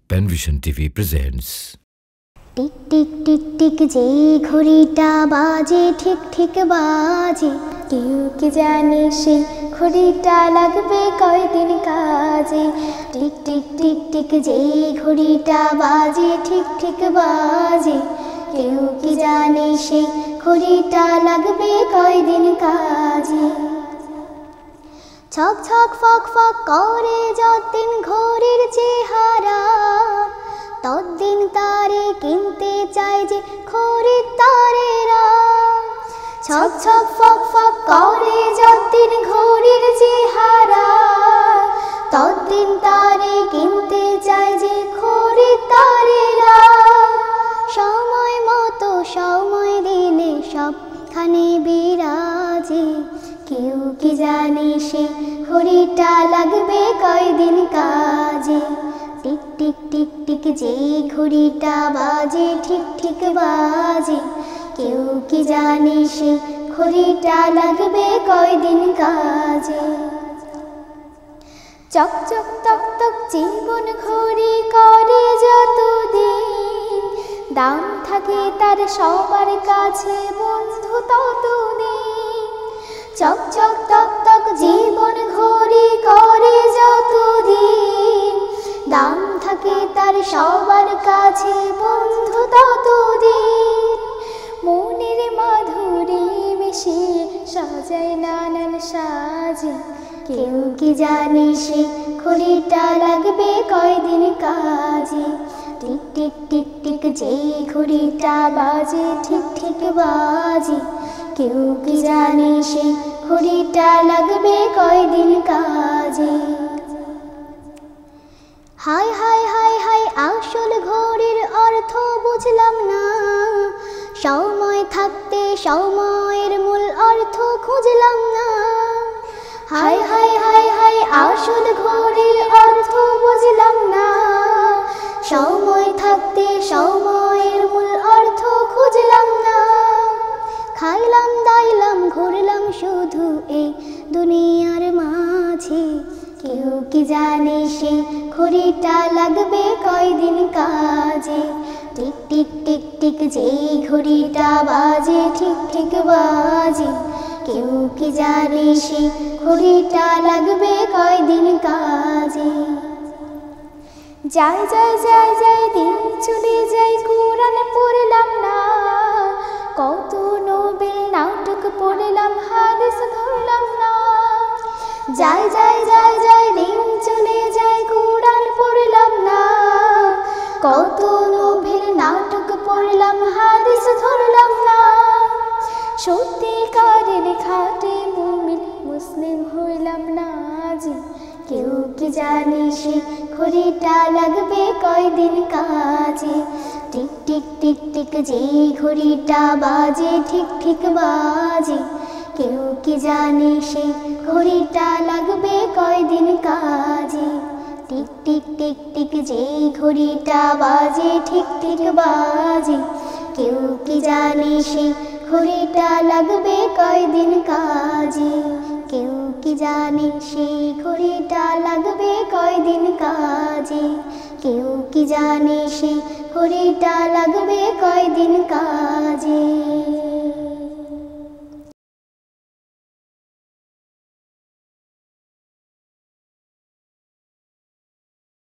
Panvision TV presents. Tick tick tick tick যে ঘড়িটা বাজে ঠিক ঠিক বাজে, কেউ কি জানে সে ঘড়িটা লাগবে কয়দিন কাজে। টিক টিক টিক টিক যে ঘড়িটা বাজে ঠিক ঠিক বাজে, কেউ কি জানে সে ঘড়িটা লাগবে কয়দিন কাজে। ছক ছক ফক ফক করে যতদিন ঘড়ির চেহারা, ততদিন তারে কিনতে চায় যে খরিদ্দারেরা। ছক ছক ফক ফক করে যতদিন ঘড়ির চেহারা, ততদিন তারে কিনতে চায় যে খরিদ্দারেরা। সময় মতো সময় দিলে সবখানে বিরাজে, কেউ কি জানে সে ঘড়িটা লাগবে কয়দিন কাজে। টিক টিক টিক টিক যে ঘড়িটা বাজে ঠিক ঠিক বাজে, কেউ কি জানে সে ঘড়িটা লাগবে কয়দিন কাজে। চক চক তক তক জীবন ঘড়ি করে যতদিন, দাম থাকে তার সবার কাছে বন্ধু ততদিন। চক চক তক তক জীবন ঘড়ি করে যতদিন, দাম থাকে তার সবার কাছে বন্ধু ততদিন। মনের মাধুরী মিশিয়ে সাজায় নানান সাজে, কেউ কি জানে সে ঘড়িটা লাগবে কয়দিন কাজে। টিক টিক টিক টিক যে ঘড়িটা বাজে ঠিক ঠিক বাজে, কেউ কি জানে সে ঘড়িটা লাগবে কয়দিন কাজে। হাই হাই হাই হাই আসল ঘড়ির অর্থ বুঝলাম না, সময় থাকতে সময়ের মূল অর্থ খুঁজলাম না। হাই হাই হাই হাই আসল ঘড়ির অর্থ বুঝলাম না, সময় থাকতে সময়ের মূল অর্থ খুঁজলাম না। খাইলাম দাইলাম ঘুরলাম শুধু এই দুনিয়ার মাঝে, কেউ কি জানে সে ঘড়িটা লাগবে কয়দিন কাজে। টিক টিক টিক টিক যে ঘড়িটা বাজে ঠিক ঠিক বাজে, কেউ কি জানে সে ঘড়িটা লাগবে কয়দিন কাজে। যাই যাই যাই যাই দিন চলে যাই, কোরআন পড়লাম না, কত নোবেল নাটক পড়লাম হাদিস ধরলাম না। যাই যাই যাই যাই দিন চলে যায়, কোরআন পড়লাম না, কত নোবেল নাটক পড়লাম হাদিস ধরলাম না। সত্যিকারের খাঁটি মুমিন মুসলিম হইলাম না যে, কেউ কি জানে সে ঘড়িটা লাগবে কয়দিন কাজে। টিক টিক টিক টিক যে ঘড়িটা বাজে ঠিক ঠিক বাজে, কেউ কি জানে সে ঘড়িটা লাগবে কয়দিন কাজে। টিক টিক টিক টিক যে ঘড়িটা বাজে ঠিক ঠিক বাজে, কেউ কি জানে সে ঘড়িটা লাগবে কয়দিন কাজে। কেউ কি জানে সে ঘড়িটা লাগবে কয়দিন কাজে। কেউ কি জানে সে ঘড়িটা লাগবে কয়দিন কাজে।